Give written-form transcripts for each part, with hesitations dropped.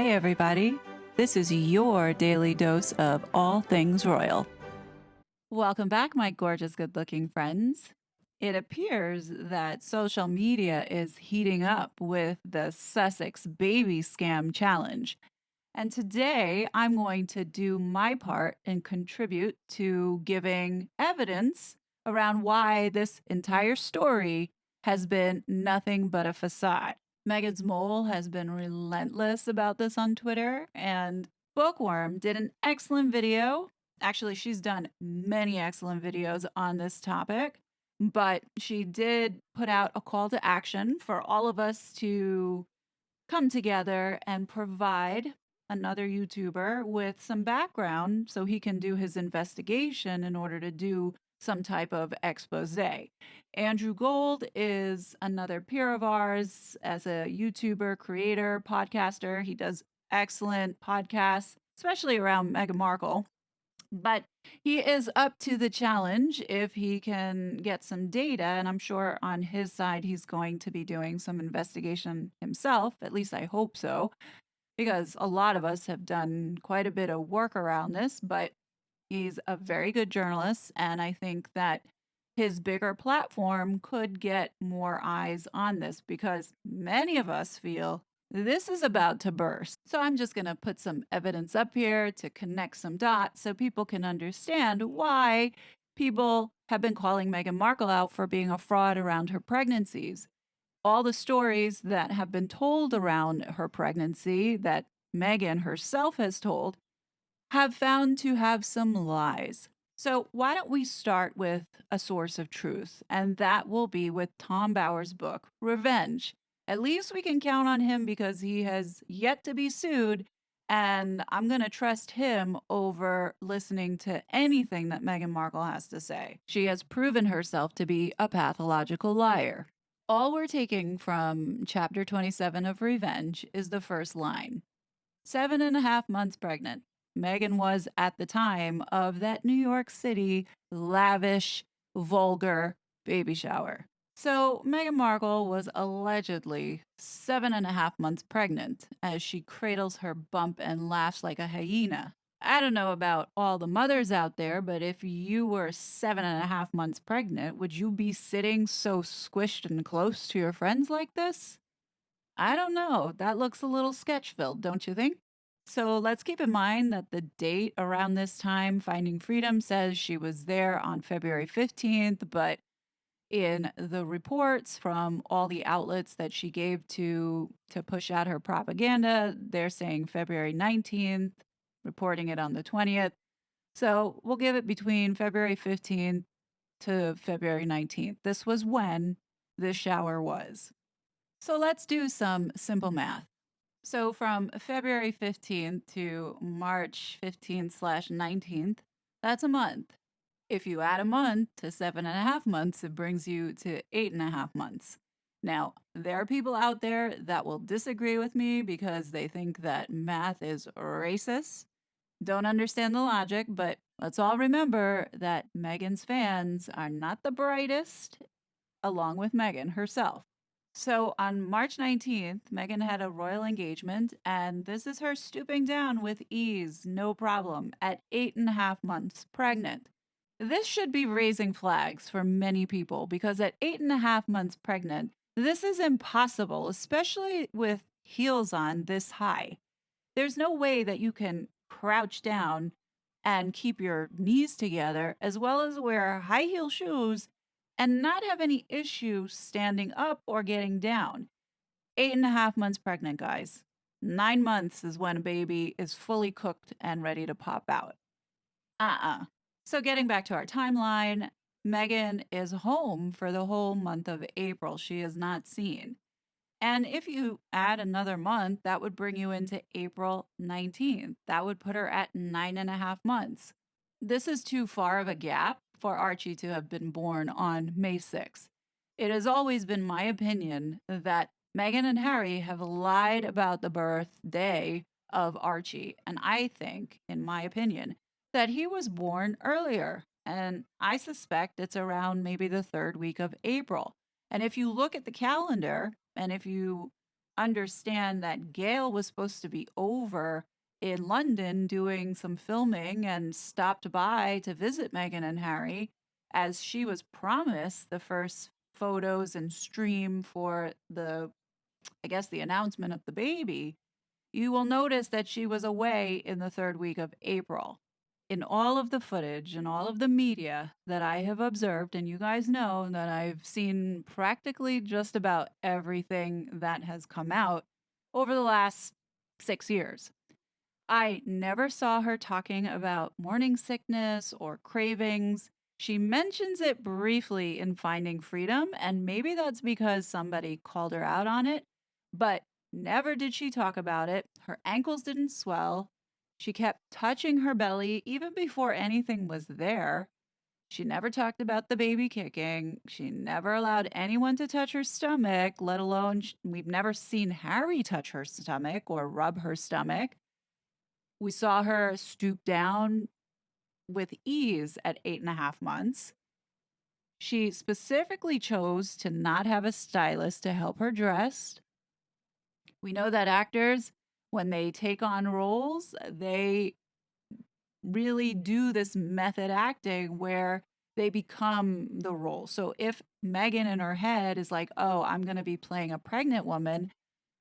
Hey, everybody. This is your daily dose of all things royal. Welcome back, my gorgeous, good looking friends. It appears that social media is heating up with the Sussex baby scam challenge. And today I'm going to do my part and contribute to giving evidence around why this entire story has been nothing but a facade. Meghan's mole has been relentless about this on Twitter, and Bookworm did an excellent video. Actually, she's done many excellent videos on this topic, but she did put out a call to action for all of us to come together and provide another YouTuber with some background so he can do his investigation in order to do some type of expose. Andrew Gold is another peer of ours as a YouTuber, creator, podcaster. He does excellent podcasts, especially around Meghan Markle. But he is up to the challenge if he can get some data. And I'm sure on his side, he's going to be doing some investigation himself. At least I hope so, because a lot of us have done quite a bit of work around this. But he's a very good journalist. And I think that his bigger platform could get more eyes on this because many of us feel this is about to burst. So I'm just going to put some evidence up here to connect some dots so people can understand why people have been calling Meghan Markle out for being a fraud around her pregnancies. All the stories that have been told around her pregnancy that Meghan herself has told have found to have some lies. So, why don't we start with a source of truth? And that will be with Tom Bower's book, Revenge. At least we can count on him because he has yet to be sued. And I'm going to trust him over listening to anything that Meghan Markle has to say. She has proven herself to be a pathological liar. All we're taking from chapter 27 of Revenge is the first line 7.5 months pregnant. Meghan was at the time of that New York City lavish, vulgar baby shower. So Meghan Markle was allegedly 7.5 months pregnant as she cradles her bump and laughs like a hyena. I don't know about all the mothers out there, but if you were 7.5 months pregnant, would you be sitting so squished and close to your friends like this? I don't know. That looks a little sketch filled, don't you think? So let's keep in mind that the date around this time, Finding Freedom says she was there on February 15th, but in the reports from all the outlets that she gave to push out her propaganda, they're saying February 19th, reporting it on the 20th. So we'll give it between February 15th to February 19th. This was when this shower was. So let's do some simple math. So from February 15th to March 15th/19th, that's a month. If you add a month to 7.5 months, it brings you to 8.5 months. Now, there are people out there that will disagree with me because they think that math is racist. Don't understand the logic, but let's all remember that Meghan's fans are not the brightest, along with Meghan herself. So on March 19th, Meghan had a royal engagement, and this is her stooping down with ease, no problem, at 8.5 months pregnant. This should be raising flags for many people because at 8.5 months pregnant, this is impossible, especially with heels on this high. There's no way that you can crouch down and keep your knees together, as well as wear high heel shoes and not have any issue standing up or getting down. 8.5 months pregnant, guys. 9 months is when a baby is fully cooked and ready to pop out. So, getting back to our timeline, Meghan is home for the whole month of April. She is not seen. And if you add another month, that would bring you into April 19th. That would put her at 9.5 months. This is too far of a gap for Archie to have been born on May 6th. It has always been my opinion that Meghan and Harry have lied about the birthday of Archie. And I think, in my opinion, that he was born earlier. And I suspect it's around maybe the third week of April. And if you look at the calendar, and if you understand that Gail was supposed to be over in London doing some filming and stopped by to visit Meghan and Harry as she was promised the first photos and stream for I guess, the announcement of the baby. You will notice that she was away in the third week of April. In all of the footage and all of the media that I have observed, and you guys know that I've seen practically just about everything that has come out over the last 6 years. I never saw her talking about morning sickness or cravings. She mentions it briefly in Finding Freedom, and maybe that's because somebody called her out on it, but never did she talk about it. Her ankles didn't swell. She kept touching her belly even before anything was there. She never talked about the baby kicking. She never allowed anyone to touch her stomach, let alone we've never seen Harry touch her stomach or rub her stomach. We saw her stoop down with ease at 8.5 months. She specifically chose to not have a stylist to help her dress. We know that actors, when they take on roles, they really do this method acting where they become the role. So if Meghan in her head is like, oh, I'm going to be playing a pregnant woman,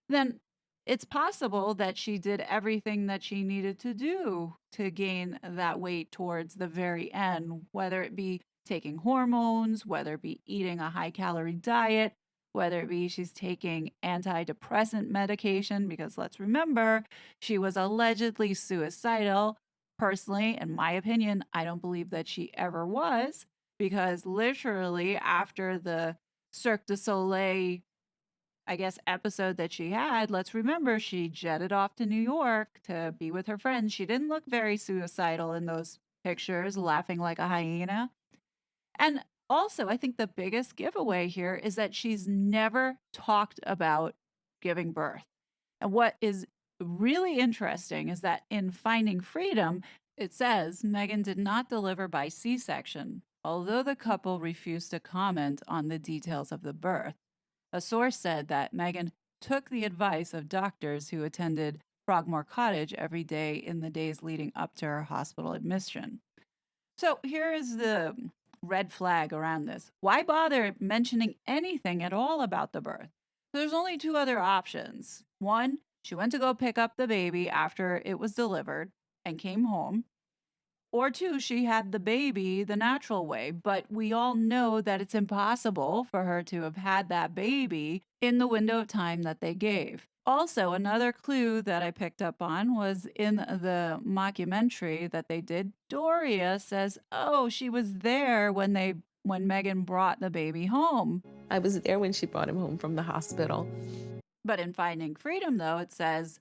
then it's possible that she did everything that she needed to do to gain that weight towards the very end, whether it be taking hormones, whether it be eating a high calorie diet, whether it be she's taking antidepressant medication, because let's remember, she was allegedly suicidal. Personally, in my opinion, I don't believe that she ever was, because literally after the Cirque du Soleil, I guess, episode that she had, let's remember she jetted off to New York to be with her friends. She didn't look very suicidal in those pictures, laughing like a hyena. And also, I think the biggest giveaway here is that she's never talked about giving birth. And what is really interesting is that in Finding Freedom, it says Meghan did not deliver by C section, although the couple refused to comment on the details of the birth. A source said that Meghan took the advice of doctors who attended Frogmore Cottage every day in the days leading up to her hospital admission. So here is the red flag around this. Why bother mentioning anything at all about the birth? There's only two other options. One, she went to go pick up the baby after it was delivered and came home. Or two, she had the baby the natural way, but we all know that it's impossible for her to have had that baby in the window of time that they gave. Also, another clue that I picked up on was in the mockumentary that they did. Doria says, "Oh, she was there when Meghan brought the baby home." I was there when she brought him home from the hospital. But in Finding Freedom, though, it says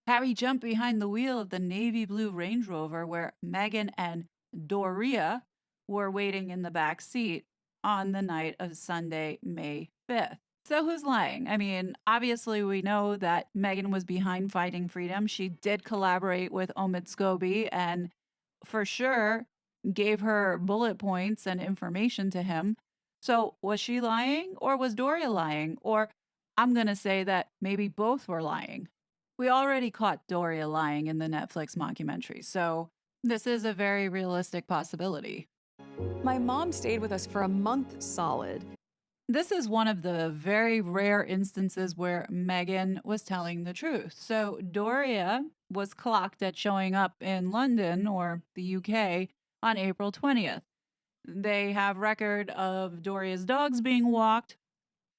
Harry jumped behind the wheel of the navy blue Range Rover where Meghan and Doria were waiting in the back seat on the night of Sunday, May 5th. So who's lying? I mean, obviously we know that Meghan was behind Finding Freedom. She did collaborate with Omid Scobie and for sure gave her bullet points and information to him. So was she lying or was Doria lying? Or I'm going to say that maybe both were lying. We already caught Doria lying in the Netflix mockumentary, so this is a very realistic possibility. My mom stayed with us for a month solid. This is one of the very rare instances where Meghan was telling the truth. So Doria was clocked at showing up in London or the UK on April 20th. They have record of Doria's dogs being walked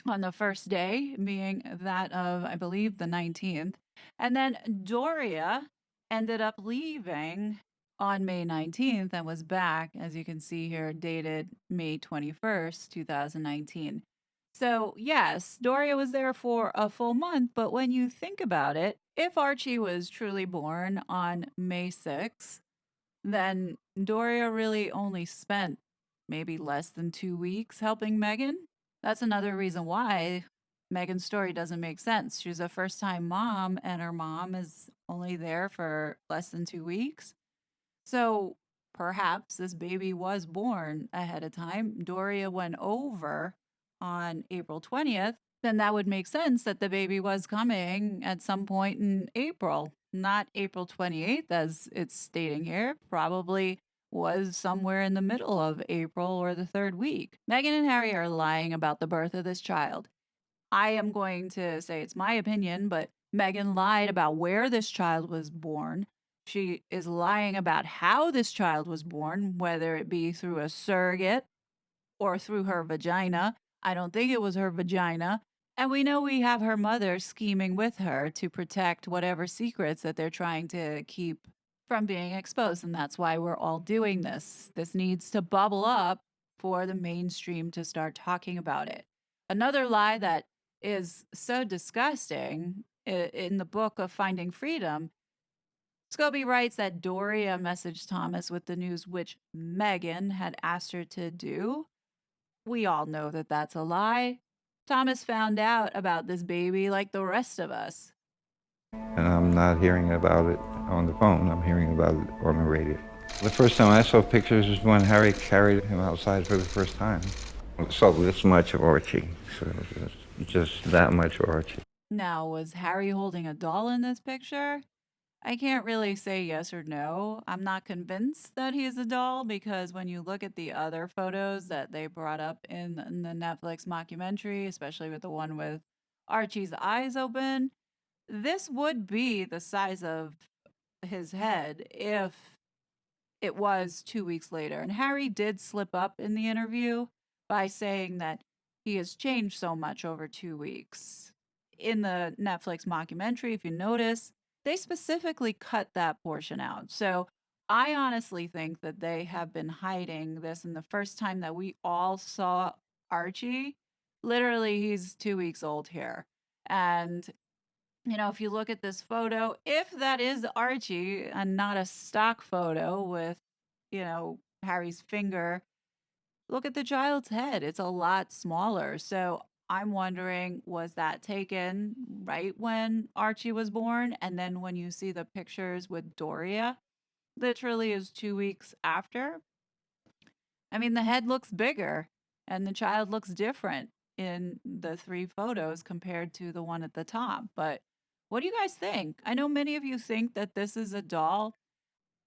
on the first day, being that of, I believe, the 19th. And then Doria ended up leaving on May 19th and was back, as you can see here, dated May 21st, 2019. So, yes, Doria was there for a full month, but when you think about it, if Archie was truly born on May 6th, then Doria really only spent maybe less than 2 weeks helping Meghan. That's another reason why Meghan's story doesn't make sense. She's a first time mom, and her mom is only there for less than 2 weeks. So perhaps this baby was born ahead of time. Doria went over on April 20th, then that would make sense that the baby was coming at some point in April, not April 28th, as it's stating here. Probably was somewhere in the middle of April or the third week. Meghan and Harry are lying about the birth of this child. I am going to say it's my opinion, but Meghan lied about where this child was born. She is lying about how this child was born, whether it be through a surrogate or through her vagina. I don't think it was her vagina. And we know we have her mother scheming with her to protect whatever secrets that they're trying to keep from being exposed. And that's why we're all doing this. This needs to bubble up for the mainstream to start talking about it. Another lie that is so disgusting in the book of Finding Freedom, Scobie writes that Doria messaged Thomas with the news, which Meghan had asked her to do. We all know that that's a lie. Thomas found out about this baby like the rest of us. And I'm not hearing about it on the phone, I'm hearing about it on the radio. The first time I saw pictures was when Harry carried him outside for the first time. So this much of Archie, so just that much of Archie. Now, was Harry holding a doll in this picture? I can't really say yes or no. I'm not convinced that he's a doll because when you look at the other photos that they brought up in the Netflix mockumentary, especially with the one with Archie's eyes open, this would be the size of his head if it was 2 weeks later. And Harry did slip up in the interview by saying that he has changed so much over 2 weeks. In the Netflix mockumentary, if you notice, they specifically cut that portion out. So I honestly think that they have been hiding this. And the first time that we all saw Archie, literally, he's 2 weeks old here. And if you look at this photo, if that is Archie and not a stock photo with, Harry's finger, look at the child's head. It's a lot smaller. So I'm wondering, was that taken right when Archie was born? And then when you see the pictures with Doria, literally is 2 weeks after. I mean, the head looks bigger and the child looks different in the three photos compared to the one at the top. But what do you guys think? I know many of you think that this is a doll.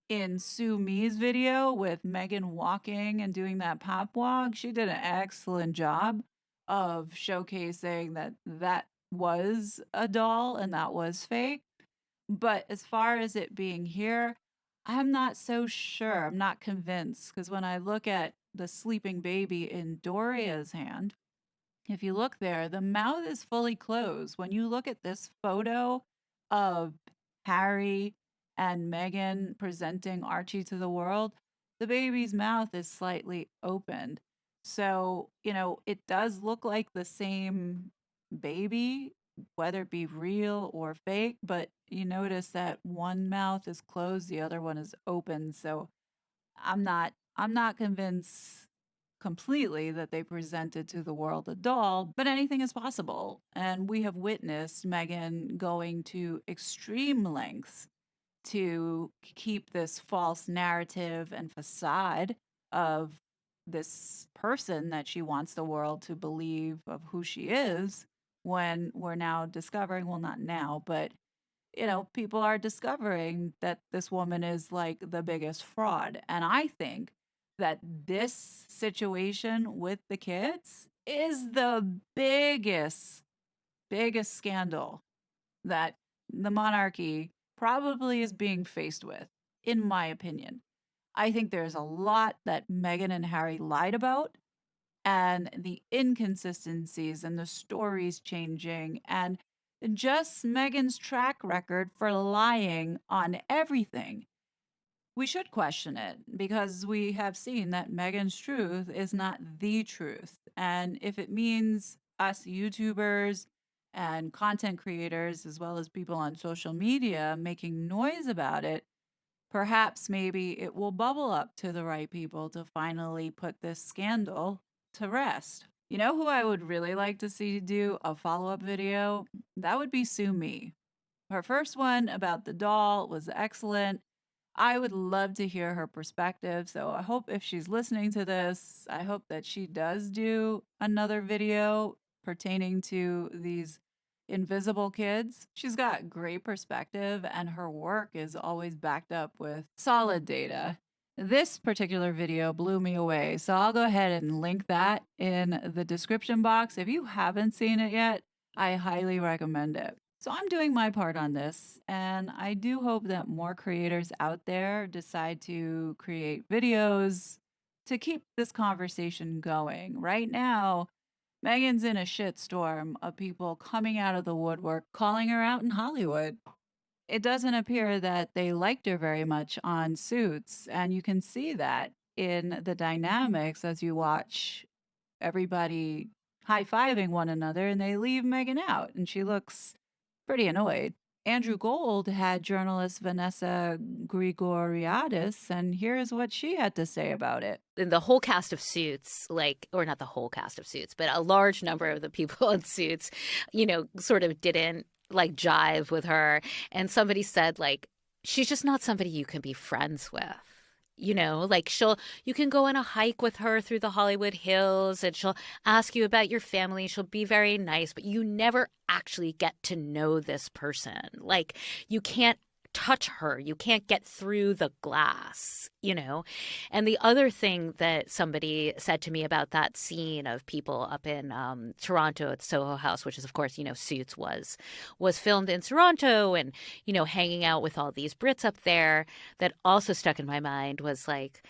In Sue Me's video with Meghan walking and doing that pop walk, she did an excellent job of showcasing that that was a doll and that was fake. But as far as it being here, I'm not so sure. I'm not convinced because when I look at the sleeping baby in Doria's hand, if you look there, the mouth is fully closed. When you look at this photo of Harry and Meghan presenting Archie to the world, the baby's mouth is slightly opened. So, it does look like the same baby, whether it be real or fake, but you notice that one mouth is closed, the other one is open. So I'm not convinced completely that they presented to the world a doll, but anything is possible. And we have witnessed Meghan going to extreme lengths to keep this false narrative and facade of this person that she wants the world to believe of who she is when we're now discovering, well, not now, but people are discovering that this woman is like the biggest fraud. And I think that this situation with the kids is the biggest scandal that the monarchy probably is being faced with, in my opinion. I think there's a lot that Meghan and Harry lied about, and the inconsistencies and the stories changing, and just Meghan's track record for lying on everything. We should question it because we have seen that Meghan's truth is not the truth. And if it means us YouTubers and content creators, as well as people on social media, making noise about it, perhaps maybe it will bubble up to the right people to finally put this scandal to rest. You know who I would really like to see do a follow up video? That would be Sue Me. Her first one about the doll was excellent. I would love to hear her perspective. So I hope if she's listening to this, I hope that she does do another video, pertaining to these invisible kids. She's got great perspective, and her work is always backed up with solid data. This particular video blew me away, so I'll go ahead and link that in the description box. If you haven't seen it yet, I highly recommend it. So I'm doing my part on this, and I do hope that more creators out there decide to create videos to keep this conversation going. Right now, Meghan's in a shitstorm of people coming out of the woodwork calling her out in Hollywood. It doesn't appear that they liked her very much on Suits, and you can see that in the dynamics as you watch everybody high-fiving one another and they leave Meghan out, and she looks pretty annoyed. Andrew Gold had journalist Vanessa Grigoriadis, and here's what she had to say about it. In the whole cast of Suits, like, or not the whole cast of Suits, but a large number of the people in Suits, sort of didn't like jive with her. And somebody said, like, she's just not somebody you can be friends with. Like you can go on a hike with her through the Hollywood Hills and she'll ask you about your family. She'll be very nice, but you never actually get to know this person. Like, you can't touch her. You can't get through the glass, And the other thing that somebody said to me about that scene of people up in Toronto at Soho House, which is, of course, Suits was filmed in Toronto and, hanging out with all these Brits up there, that also stuck in my mind was like,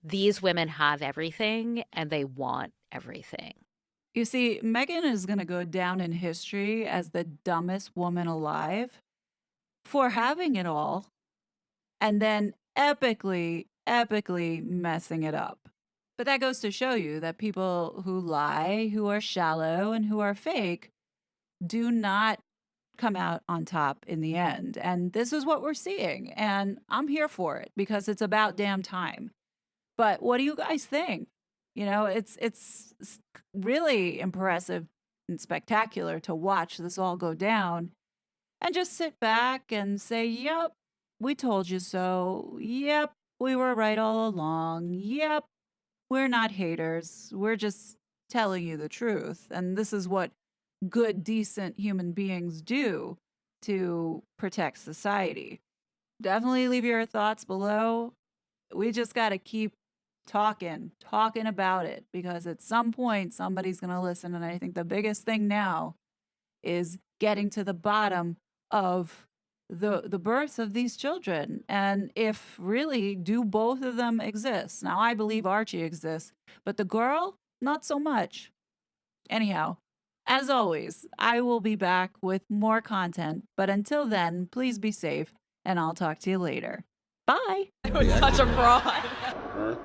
these women have everything and they want everything. You see, Meghan is going to go down in history as the dumbest woman alive for having it all and then epically messing it up. But that goes to show you that people who lie, who are shallow, and who are fake do not come out on top in the end. And this is what we're seeing. And I'm here for it because it's about damn time. But what do you guys think? It's really impressive and spectacular to watch this all go down. And just sit back and say, yep, we told you so. Yep, we were right all along. Yep, we're not haters. We're just telling you the truth. And this is what good, decent human beings do to protect society. Definitely leave your thoughts below. We just got to keep talking about it, because at some point somebody's going to listen. And I think the biggest thing now is getting to the bottom of the births of these children, and if really, do both of them exist? Now, I believe Archie exists, but the girl, not so much. Anyhow, as always, I will be back with more content, but until then, please be safe, and I'll talk to you later. Bye. It was such a fraud.